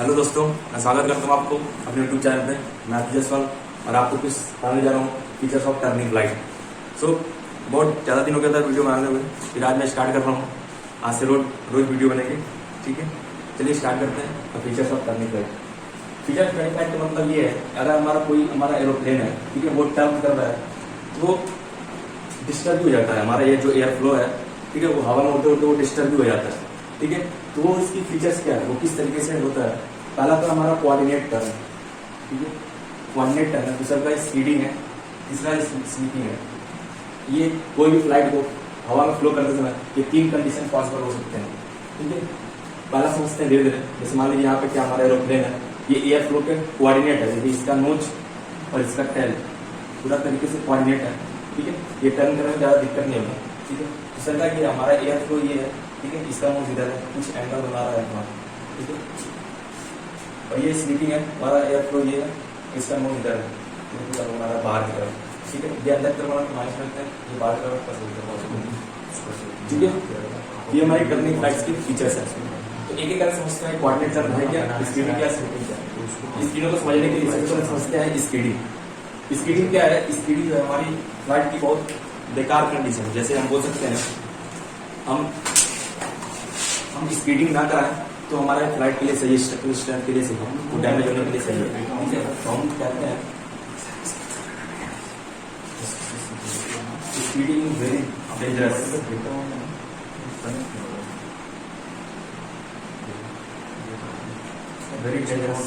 Hello दोस्तों, मैं स्वागत करता हूँ आपको अपने यूट्यूब चैनल पे। मैं अभिजीत जायसवाल और आपको कुछ बताने जा रहा हूँ फीचर्स ऑफ टर्निंग लाइट। बहुत ज़्यादा दिन हो गया था वीडियो बनाते हुए, फिर आज मैं स्टार्ट कर रहा हूँ। आज से रोज वीडियो बनेगी, ठीक है। चलिए स्टार्ट करते हैं। और features of turning light, features turning light का मतलब ये है, अगर हमारा एरोप्लेन है, ठीक है, वो टर्न कर रहा है तो वो डिस्टर्ब भी हो जाता है। हमारा ये जो एयर फ्लो है, ठीक है, वो हवा में उड़ते उड़ते वो डिस्टर्ब भी हो जाता है, ठीक है। तो वो इसकी फीचर्स क्या है, वो किस तरीके से होता है। पहला तो हमारा कोऑर्डिनेट टर्न, ठीक है, कोऑर्डिनेट टर्न है। दूसरा का स्पीडिंग है, तीसरा स्लीपिंग है। ये कोई भी फ्लाइट को हवा में फ्लो करते समय ये तीन कंडीशन पॉसिबल हो सकते हैं, ठीक है। पहला समझते हैं धीरे धीरे। जैसे मान लीजिए यहाँ पे क्या हमारा एरोप्लेन है, ये एयर फ्लो के कोऑर्डिनेट है। जैसे इसका नोच और इसका टेल पूरा तरीके से कोऑर्डिनेट है, ठीक है। ये टर्न करने में ज़्यादा दिक्कत नहीं होगा, ठीक है। दूसरा का कि हमारा एयर फ्लो ये है, ठीक है, इसका नोच इधर है, कुछ एंगल बना रहा है हमारा, ठीक है। और ये स्लीपिंग है, हमारा एयर फ्लो ये है, इसका नोच इधर है, पूरा हमारा बाहर की तरफ, ठीक है। ये अंदर तरफ हमारा माइनस करते हैं, ये बाहर की तरफ का ठीक है। ये हमारी टर्निंग फ्लाइट्स की फीचर्स है। तो एक एक करके समझते हैं कोऑर्डिनेट टर्न है क्या, स्पीडिंग क्या, स्लीपिंग क्या। इस तीनों को समझने के लिए सबसे पहले समझते हैं स्पीडिंग। स्पीडिंग क्या है? स्पीडिंग है हमारी फ्लाइट की बहुत बेकार कंडीशन। जैसे हम बोल सकते हैं हम स्पीडिंग ना कराएं तो हमारे फ्लाइट के लिए सही है, स्ट्रक्चरल के लिए सही है, वो डैमेज होने के लिए सही है, ठीक है। तो हम कहते हैं speeding very dangerous, very dangerous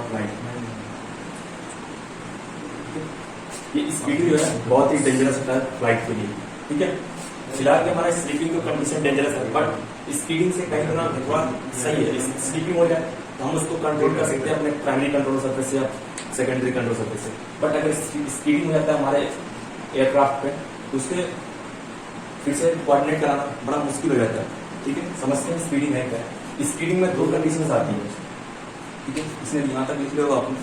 flight. ये स्पीडिंग जो है बहुत ही डेंजरस होता है फ्लाइट के लिए, ठीक है। फिलहाल के हमारा स्लीपिंग का कंडीशन डेंजरस है, बट स्पीडिंग से कहीं थोड़ा सही है। स्लीपिंग हो जाए तो हम उसको कंट्रोल कर सकते हैं अपने प्राइमरी कंट्रोल सर्फेस से या सेकेंडरी कंट्रोल सर्फेस से। बट अगर स्पीडिंग हो जाता है हमारे एयरक्राफ्ट पे तो उसके फिर से कोऑर्डिनेट कराना बड़ा मुश्किल हो जाता है, ठीक है। समझते हैं स्पीडिंग है क्या है। स्पीडिंग में दो कंडीशन आती है, ठीक है। इसने यहाँ तक लिख लिया होगा आपने।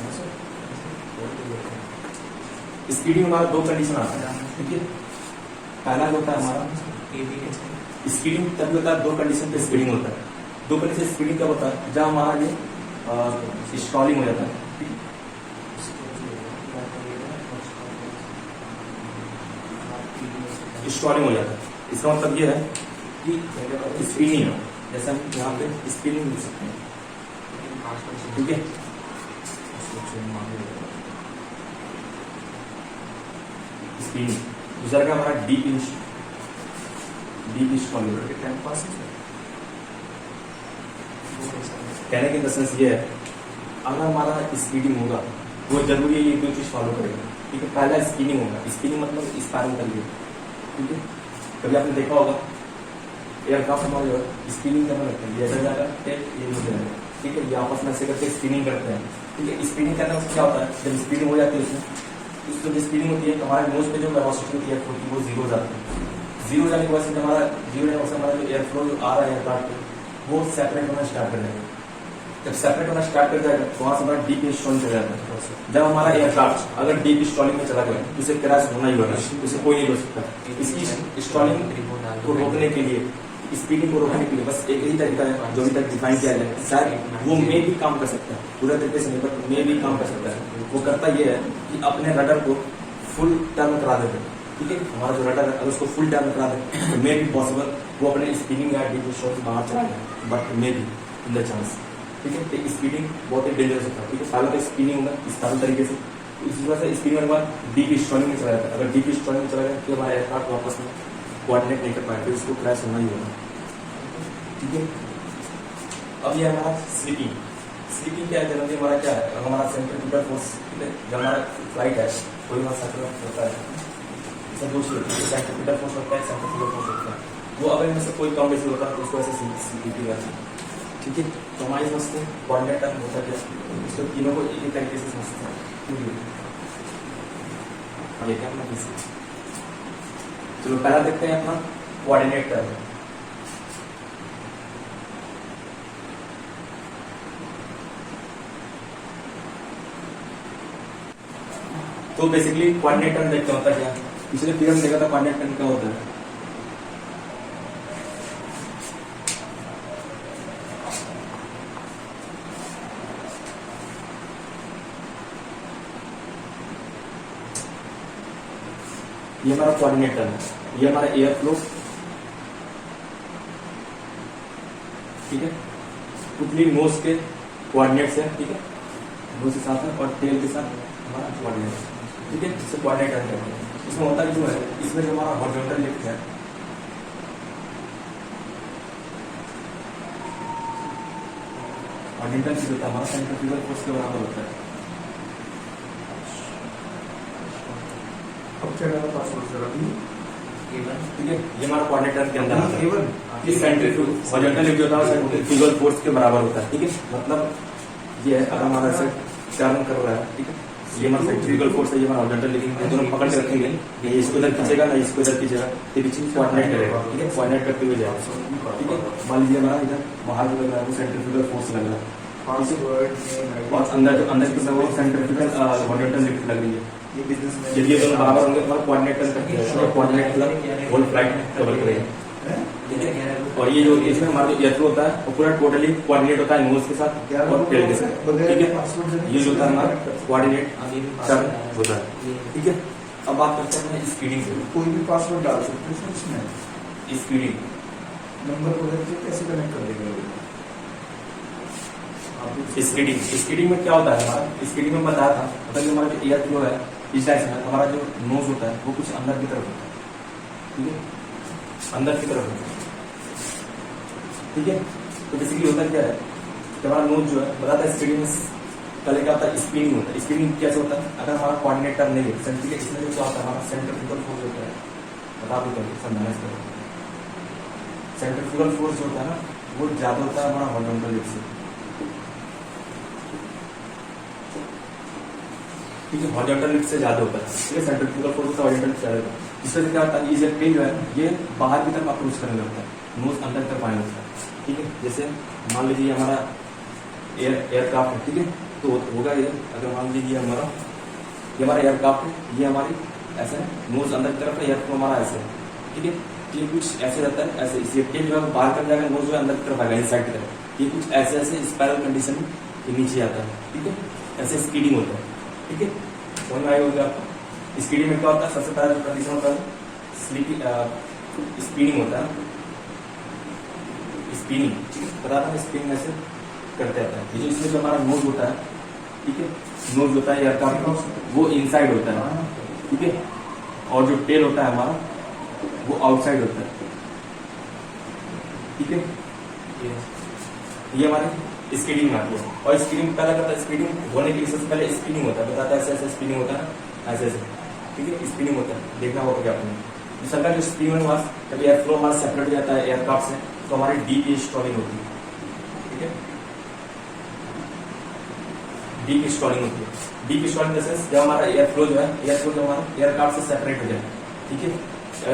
स्पीडिंग में हमारा दो कंडीशन आता है, ठीक है। पहला होता है हमारा स्पीडिंग तब होता है, दो कंडीशन पे स्पीडिंग होता है। दो कंडीशन स्पीडिंग कब होता है? जब हमारा ये स्टॉलिंग हो जाता है, स्टॉलिंग हो जाता है। इसका मतलब ये है कि स्पिनिंग है, जैसे हम यहाँ पे स्पिनिंग लिख सकते हैं, ठीक है। स्पिनिंग। दूसरा का हमारा डीप स्टॉलिंग। कहने की सेंस ये है, अगर हमारा स्पीडिंग होगा वो जरूरी है ये दो चीज फॉलो करेगा, ठीक है। पहला स्पिनिंग होगा, स्पिनिंग मतलब स्पायरल करिए, ठीक है। कभी आपने देखा होगा एयरक्राफ्ट हमारे स्पिनिंग करने लगते हैं, जैसा जाएगा ये हो जाएगा, ठीक है। ये आपस में ऐसे करके स्पिनिंग करते हैं, ठीक है। स्पिनिंग करने से क्या होता है, जब स्पिनिंग हो जाती है उसमें जब स्पिनिंग होती है तो हमारे नोज पे जो वेलोसिटी होती है वो जीरो हो जाती है। जीरो जाने की वजह से हमारा जो एयर फ्लो जो आ रहा है एयरक्राफ्ट पे वो सेपरेट होना स्टार्ट कर जाएगा। जब सेपरेट होना स्टार्ट कर जाएगा तो वहां से हमारा डीप स्टॉलिंग चला जाता है। जब हमारा एयरक्राफ्ट अगर डीप स्टॉलिंग में चला गया तो उसे क्रैश होना ही होना, उसे कोई नहीं रोक सकता। इसकी स्टॉलिंग को रोकने के लिए, स्पीडिंग को रोकने के लिए बस एक ही तरीका है जो अभी तक डिफाइन किया गया है। शायद वो मे भी काम कर सकता है, पूरा तरीके से नहीं, बट मे भी काम कर सकता है। वो करता ये है कि अपने रडर को फुल टर्न करा देते हैं, ठीक है। हमारा जो रडर है अगर उसको फुल टर्न करा दे तो मे भी पॉसिबल वो अपने स्पीडिंग या डीप स्टॉल से बाहर चला जाए, बट मे भी इन द चांस, ठीक है। तो स्पीडिंग बहुत ही डेंजरस होता है, ठीक है। पहले तो स्पीडिंग होगा इस तरीके से, इसी वजह से स्पीडिंग के बाद डीप स्टॉलिंग में चला जाता है। अगर डीप स्टॉलिंग में चला गया तो हमारा एयरक्राफ्ट वापस में कोऑर्डिनेट नहीं कर पाए, फिर उसको क्रैश होना ही होगा, ठीक है। अब ये हमारा स्लीपिंग। स्लीपिंग क्या है? जनरली हमारा क्या है, हमारा सेंट्रीफ्यूगल फोर्स, ठीक है। जब हमारा फ्लाइट है कोई हमारा सेंट्रीफ्यूगल होता है, इसमें दो चीज होती है, सेंट्रीफ्यूगल फोर्स होता है, सेंट्रीफ्यूगल फोर्स होता है। वो अगर इनमें से कोई कम बेसी होता है तो उसको ऐसे स्लीपिंग करते हैं, ठीक है। तो हमारे समझते हैं कोऑर्डिनेट टर्न होता है, इसको तीनों को एक तरीके से समझते हैं। अब देखते हैं अपना किसी, चलो पहला देखते हैं अपना कोऑर्डिनेट टर्न। तो बेसिकली कोऑर्डिनेट टर्न देखते होता है क्या, पिछले पीरियड में देखा था कोऑर्डिनेट टर्न क्या होता है। ये हमारा कोऑर्डिनेटर है, ये हमारा एयर फ्लो, ठीक है, टोटली नोज के कोऑर्डिनेट्स है, ठीक है, नोज के साथ में और टेल के साथ हमारा कोऑर्डिनेट, ठीक है, जिससे कोऑर्डिनेटर कहते हैं। इसमें होता है जो है, इसमें जो हमारा हॉरिजॉन्टल लिफ्ट है, हॉरिजॉन्टल लिफ्ट होता है हमारा सेंट्रीफ्यूगल फोर्स के बराबर होता है। अब क्या करना पासवर्ड जरा भी, ठीक है, ये हमारा कोऑर्डिनेटर के अंदर आता है। केवल ये सेंट्रीफ्यूगल हॉरिजॉन्टल लिफ्ट जो होता है सेंट्रीफ्यूगल फोर्स के बराबर होता है, ठीक है, मतलब ये है अगर हमारा ऐसे टर्न कर रहा है, ठीक है, ये हमारा सेंट्रीफ्यूगल फोर्स है, ये हमारा हॉरिजॉन्टल लिफ्ट है, दोनों पकड़ के रखेंगे, ये इसको इधर खींचेगा ना इसको इधर खींचेगा, ये बीच में कोऑर्डिनेट करेगा, ठीक है, कोऑर्डिनेट करते हुए जाएगा, ठीक है। मान लीजिए हमारा इधर बाहर जो लग रहा है वो सेंट्रीफ्यूगल फोर्स लग रहा है, पासवर्ड और अंदर की तरफ वो सेंट्रीफ्यूगल हॉरिजॉन्टल लिफ्ट लग रही है। ये बिजनेस में यदि ये दोनों बराबर होंगे तो कोऑर्डिनेट करते हैं, कोऑर्डिनेट मतलब होल फ्लाइट कवर करेगा, ठीक है। और ये जो इसमें हमारा जो एयरफ्लो होता है वो पूरा टोटली कोऑर्डिनेट होता है नोज के साथ और टेल के साथ, ठीक है। ये जो होता है हमारा कोऑर्डिनेट टर्न होता है, ठीक है। अब बात करते हैं स्पीडिंग से। कोई भी पासवर्ड डाल सकते हैं इसमें, स्पीडिंग नंबर वगैरह से कैसे कनेक्ट कर देगा आप? स्पीडिंग में क्या होता है हमारा, स्पीडिंग में बताया था, मतलब हमारा जो एयर फ्लो है इस टाइप से हमारा जो नोज होता है वो कुछ अंदर की तरफ होता है, ठीक है, अंदर की तरफ होता है, ठीक है। तो बेसिकली होता क्या है कि हमारा नोज जो है बताता है स्पीडिंग में पहले क्या होता है, स्पिनिंग होता है। स्पिनिंग कैसे होता है, अगर हमारा कोऑर्डिनेटर नहीं है सेंट्रिक, इसमें जो क्या होता है हमारा सेंट्रीफ्यूगल फोर्स होता है, बता दो करिए समझाने से। सेंट्रीफ्यूगल फोर्स जो होता है ना वो ज्यादा होता है हमारा हॉरिजॉन्टल लिफ्ट से, ठीक है, हॉरिजॉन्टल लिफ्ट से ज्यादा होता है, ठीक है, सेंट्रीफ्यूगल फोर्स होता है हॉरिजॉन्टल लिफ्ट से ज्यादा होता है। इससे क्या होता है, ये प्लेन जो है ये बाहर की तरफ अप्रोच करने लगता है, नोज अंदर की तरफ आने लगता है, ठीक है। जैसे मान लीजिए हमारा एयरक्राफ्ट है, ठीक है, तो होगा ये, अगर मान लीजिए हमारा एयरक्राफ्ट है, ये हमारी ऐसे है, नोज अंदर की तरफ है, एयरफ्लो हमारा ऐसे है, ठीक है। ये कुछ ऐसे रहता है, ऐसे इस प्लेन जो है बाहर कर जाएगा, नोज जो है अंदर की तरफ आएगा, इस साइड की तरफ, ये कुछ ऐसे ऐसे स्पाइरल कंडीशन में ये नीचे आता है, ठीक है, ऐसे स्पीडिंग होता है, ठीक है, समझ में आएगा होगा आपको। स्पीडिंग में क्या होता है, सबसे पहला जो कंडीशन होता है स्पीडिंग होता है, स्पिनिंग बता रहा हूँ, स्पिनिंग ऐसे करते रहता है। ये जो इसमें जो हमारा नोज होता है, ठीक है, नोज होता है एयरक्राफ्ट का वो इनसाइड होता है, ठीक है, और जो टेल होता है हमारा वो आउटसाइड होता है, ठीक है। ये हमारे स्पीडिंग में आती है, और स्पीडिंग पहला करता है, स्पीडिंग होने के लिए सबसे पहले स्पिनिंग होता है, बताता है ऐसे ऐसे स्पिनिंग होता है, ऐसे ऐसे, ठीक है, स्पिनिंग होता है, देखना होगा क्या आपने। सरकार जो स्पिनिंग में हमारा जब एयर फ्लो हमारा सेपरेट हो जाता है एयरक्राफ्ट से, तो हमारी डीप स्टॉलिंग होती है, ठीक है, डीप स्टॉलिंग होती है। डीप स्टॉलिंग जैसे जब हमारा एयर फ्लो जो है, एयर फ्लो जब हमारा एयरक्राफ्ट से सेपरेट हो जाए, ठीक है,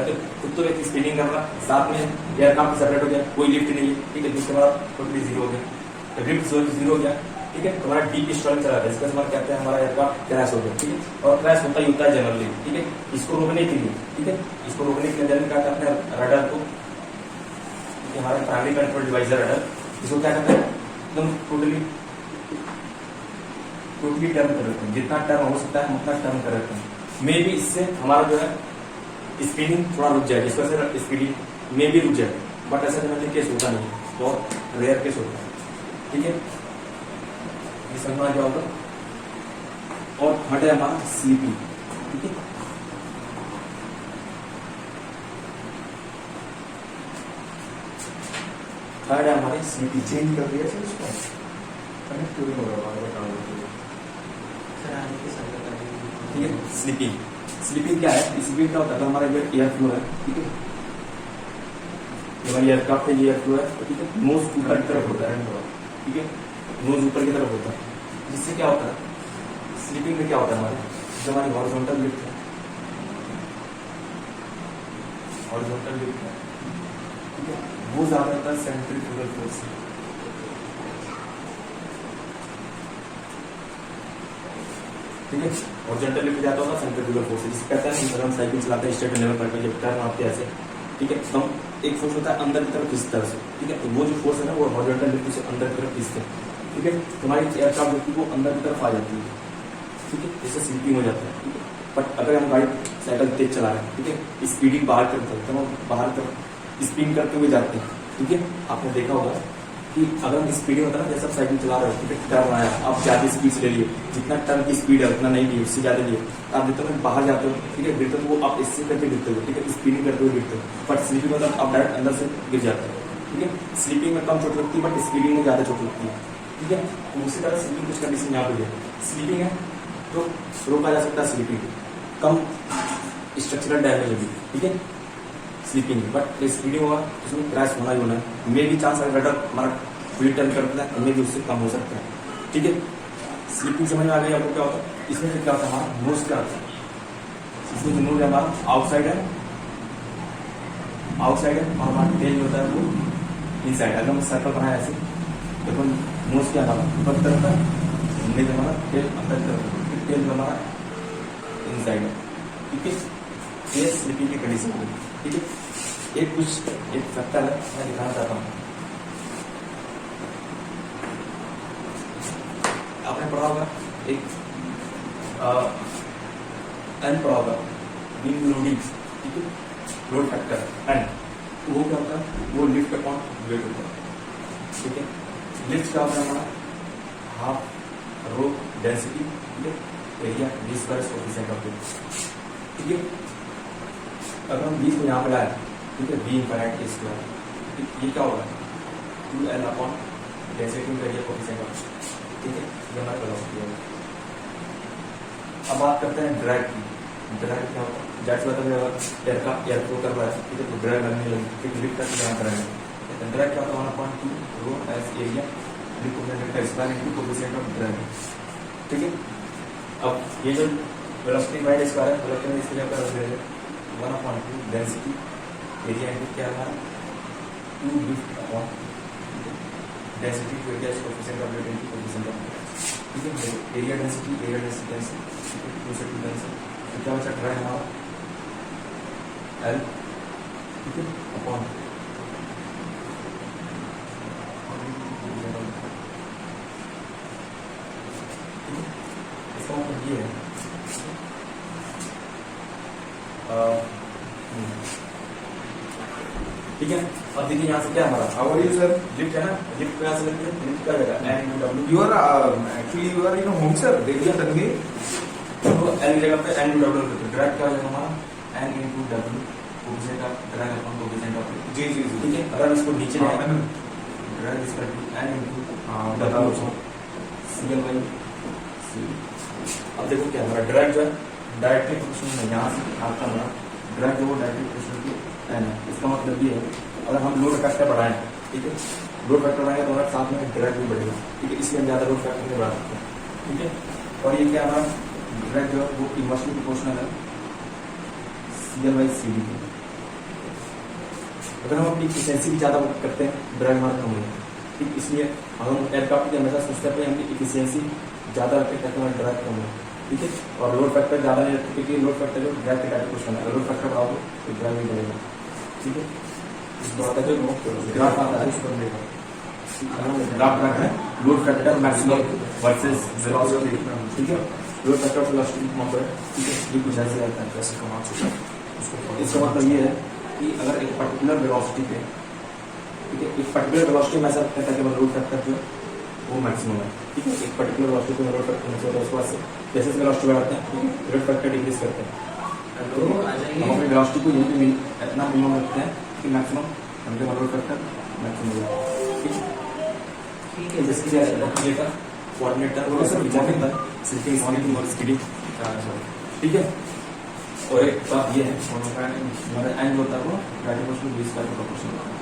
तो खुद तो व्यक्ति स्पिनिंग कर रहा है, साथ में एयरक्राफ्ट सेपरेट हो गया, कोई लिफ्ट नहीं है, ठीक है, जिसके बाद टोटली जीरो हो गया, लिफ्ट जीरो हो गया, ठीक है, तो हमारा डीप स्टॉलिंग चला था, इसका हमारा कहते हैं हमारा एयरक्राफ्ट क्रैश हो गया, ठीक है, और क्रैश होता ही होता है जनरली, ठीक है। इसको रोकने के लिए, ठीक है, इसको रोकने के लिए जनरली क्या करते हैं, रडार को, हमारा प्राइमरी कंट्रोल डिवाइस है रडार, इसको क्या करते हैं एकदम टोटली टर्न कर रखते हैं, जितना टर्न हो सकता है उतना टर्न कर रखते हैं। मे भी इससे हमारा जो है स्पीडिंग थोड़ा रुक जाए, जिसको से स्पीडिंग में भी रुक जाए, बट ऐसा जनरली केस होता नहीं, बहुत रेयर केस होता है, ठीक है, ये समझना क्या होगा। और थर्ड है हमारा स्लीपिंग, ठीक है, थर्ड है हमारे स्लीपिंग। चेंज कर दिया सर इसको, कनेक्ट क्यों नहीं हो रहा है बता दो ठीक है। स्लीपिंग, स्लीपिंग क्या है, स्लीपिंग क्या होता है, हमारा जो एयर फ्लो है, ठीक है, हमारी एयरक्राफ्ट है, ये एयर फ्लो है, ठीक है, नोज ऊपर की तरफ होता है, ठीक है, नोज ऊपर की तरफ होता है, जिससे क्या होता है स्लीपिंग में क्या होता है हमारे जो हमारी हॉरिजॉन्टल लिफ्ट है, हॉरिजॉन्टल लिफ्ट है, ठीक है, वो ज्यादा होता है सेंट्रीफ्यूगल फोर्स से, ठीक है, हॉरिजॉन्टल लिफ्ट जाता होगा सेंट्रीफ्यूगल फोर्स से, जिसे कहते हैं जब हम साइकिल चलाते हैं स्ट्रेट लेवल पर जब टर्न आते हैं ऐसे, ठीक है, तो एक फोर्स होता है अंदर की तरफ खींचता है, ठीक है, तो वो जो फोर्स है ना वो हॉरिजॉन्टल लिफ्ट से अंदर की तरफ खींचते हैं, ठीक है, तुम्हारी एयरक्राफ्ट जो वो अंदर की तरफ आ जाती है, ठीक है, इससे स्लीपिंग हो जाता है, ठीक है। बट अगर हम गाड़ी साइकिल तेज चला रहे हैं, ठीक है, स्पीडिंग बाहर करते हैं, तो हम बाहर तरफ स्पिन करते हुए जाते हैं, ठीक है। आपने देखा होगा कि अगर हम स्पीडिंग होता है ना, जैसे आप साइकिल चला रहे हो, ठीक है, टर्न आया, आप ज्यादा स्पीड से ले लिए, जितना टर्न की स्पीड है उतना नहीं लिए, उससे ज्यादा लिए, आप जितना बाहर जाते हो, ठीक है, गिरते हो, वो आप इससे करके गिरते हो, ठीक है, स्पीडिंग करते हुए गिरते हो। बट स्लीपिंग मतलब आप डायरेक्ट अंदर से गिर जाते हो, ठीक है। स्लीपिंग में कम चोट लगती है, बट स्पीडिंग में ज्यादा चोट लगती है, ठीक है। उसी तरह स्लीपिंग कुछ कंडीशन यहाँ पे है, स्लीपिंग है तो रोका जा सकता है, स्लीपिंग कम स्ट्रक्चरल डैमेज होगी, ठीक है, स्लीपिंग। बट स्पीडिंग होगा उसमें क्रैश होना ही होना है, मे भी चांस अगर रडर हमारा व्हील टर्न करता है, उनमें भी उससे कम हो सकता है, ठीक है। स्लीपिंग समझ में आ गई आपको क्या होता है। इसमें फिर क्या होता है, हमारा नोज क्या होता है, इसमें जो नोज है हमारा आउटसाइड है, आउटसाइड है, और हमारा टेल होता है वो इनसाइड। अगर हम सर्कल बनाए ऐसे तो नोज क्या हमारा ऊपर तरफ है, नेक हमारा टेल अंदर तरफ, टेल हमारा इनसाइड है, ठीक है। ये स्लीपिंग की कंडीशन है, ठीक है। एक फैक्टर है मैं दिखाना चाहता हूँ। आपने पढ़ा होगा एक एन पढ़ा होगा, विंग लोडिंग, ठीक है, लोड फैक्टर एन, वो क्या होता है, वो लिफ्ट अपॉन वेट होता है, ठीक है। लिफ्ट क्या होता है हमारा, हाफ रो डेंसिटी, ठीक है, area D square coefficient of lift, ठीक है। अगर हम 20 को यहाँ पे लाए, ठीक है, बी इनफाइनाइट ए स्क्वायर, ये क्या होगा, 2l upon density area coefficient of, ठीक है, ये हमारा वेलोसिटी है। अब बात करते हैं ड्रैग की। ड्रैग क्या होता है, जैसे मतलब अगर एयर का एयर फ्लो कर रहा है, ठीक है, तो ड्रैग लगने लगी, फिर लिफ्ट करके यहाँ ड्रैग, ड्रैग क्या होता है, 1.2 रो एस एरिया लिफ्ट का square into coefficient of drag, ठीक है। अब ये जो वेलोसिटी बाय स्क्वायर है, वेलोसिटी इसके लिए क्या है, 1.2 डेंसिटी एरिया इनटू क्या हमारा 2 lift upon density to area coefficient of lift into coefficient of, ठीक है। एरिया डेंसिटी डेंसिटी, ठीक है, 2 से 2 डेंसिटी, तो क्या बचा ड्रैग हमारा एल, ठीक है, अपॉन इसका मतलब ये है, ठीक है। अब देखिए यहाँ से क्या हमारा How are you, sir? Lift है ना, लिफ्ट यहाँ से लगती है, लिफ्ट क्या जगह N into W, You are actually you are in a home, sir. देखिए तंगी तो एन की जगह पे एन इंटू डब्ल्यू करते हैं। ड्रैग क्या हो जाएगा हमारा N into W coefficient of drag upon coefficient of, जी जी जी, ठीक है। अगर इसको नीचे ले मैंने drag is equal to N into बताओ डब्ल्यू सीएल बाई सी। अब देखो क्या हमारा ड्रैग जो है डायरेक्टली प्रोपोर्शनल है, यहाँ से आपका हमारा ड्रैग जो वो डायरेक्टली प्रोपोर्शनल टू एन है। इसका मतलब ये है अगर हम लोड फैक्टर बढ़ाएं, ठीक है, लोड फैक्टर बढ़ाएंगे तो हमारे साथ में ड्रैग भी बढ़ेगा, ठीक है, इसलिए हम ज्यादा लोड फैक्टर नहीं बढ़ा सकते, ठीक है। और ये क्या हमारा ड्रैग जो है वो इनवर्सली प्रोपोर्शनल है सीएल बाई सी डी के। अगर हम अपनी इफिशियंसी भी ज्यादा करते हैं ड्रैग हमारा कम होगा, ठीक, इसलिए हम एयरक्राफ्ट की हमेशा सोचते हैं अपनी इफिशियंसी ज्यादा रखें ताकि हमारा ड्रैग कम हो, ठीक है। और लोड फैक्टर ज्यादा नहीं रखते क्योंकि लोड फैक्टर जो ड्रैग के डायरेक्ट क्वेश्चन है, अगर लोड फैक्टर बढ़ाओगे तो ड्रैग भी बढ़ेगा, ठीक है। इस बात का जो ग्राफ आता है उस पर देखा, ग्राफ रखा है load factor maximum versus velocity, ठीक है, लोड फैक्टर वेलोसिटी की कंपेयर, ठीक है, ये कुछ ऐसे रहता है कैसे कमा सकते हैं। इसका मतलब ये है कि अगर एक पर्टिकुलर वेलोसिटी पे, ठीक है, एक पर्टिकुलर वेलोसिटी में ऐसा लगता है कि लोड फैक्टर जो वो मैक्सिमम है, ठीक है, एक पर्टिकुलर वेलोसिटी पे लोड फैक्टर मैक्सिमम है, उसके बाद से जैसे जैसे वेलोसिटी बढ़ाते हैं, ठीक है, लोड फैक्टर डिक्रीज करते हैं, तो हम अपनी वेलोसिटी को यहीं पे इतना मिनिमम रखते हैं कि मैक्सिमम हमके लोड फैक्टर मैक्सिमम हो जाए, ठीक है। जैसे कि ये का कोऑर्डिनेटर वो सब विचार करता है सिर्फ स्पीडिंग और स्पीडिंग, ठीक है। और एक बात ये है हमारा एंड होता है वो गाड़ी को उसको 20 का प्रोपोर्शन होता है,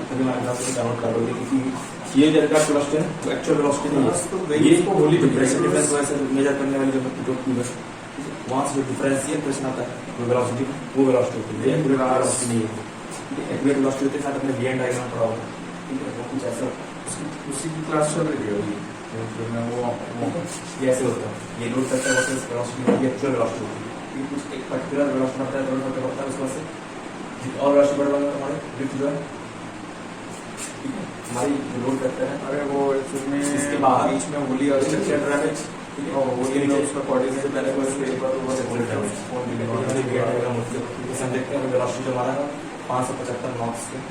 तभी हमारे ग्राफ को डाउनलोड कर दोगे क्योंकि ये जब का वेलोसिटी है तो एक्चुअल वेलोसिटी नहीं है, तो ये इसको होली प्रेशर डिफरेंस वैसे मेजर करने वाली जो ट्यूब है, वहां से जो डिफरेंशियल प्रश्न आता है वो वेलोसिटी होती है, एक्यूरेट वेलोसिटी नहीं है, ठीक है। एक्यूरेट वेलोसिटी होते साथ अपने वी एंड डायग्राम पढ़ा होगा, ठीक है, वो कुछ ऐसा उसी की क्लास चल रही है अभी, तो मैं वो ये ऐसे होता है, ये लोड फैक्टर वर्सेस वेलोसिटी, ये एक्चुअल वेलोसिटी होती है, ये कुछ एक पर्टिकुलर वेलोसिटी होता है, लोड फैक्टर होता है, उसके बाद से और वेलोसिटी बढ़ जाएगा हमारे लिफ्ट जो है, ठीक है, हमारी जो लोड फैक्टर है अरे वो इसमें इसके बाहर बीच में होली और स्ट्रक्चर डैमेज ठीक है और वो उसके ये नीचे उसका कोऑर्डिनेट से पहले कोई पे पर वो फोन डैमेज फोन ठीक है, डिलीवर ये वाले गेट डायग्राम होते हैं जैसे हम देखते हैं वेलोसिटी जो हमारा 575 नॉट्स के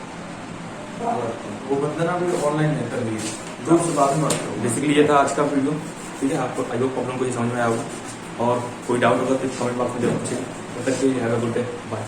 बराबर है। वो बंदा ना अभी ऑनलाइन है कर लिए जो उससे बाद में बात करो बेसिकली ये था आज का वीडियो। ठीक है, आपको आई होप प्रॉब्लम को ये समझ में आया होगा और कोई डाउट होगा तो कमेंट बॉक्स में जरूर पूछिए। तब तक के लिए have a good day, bye.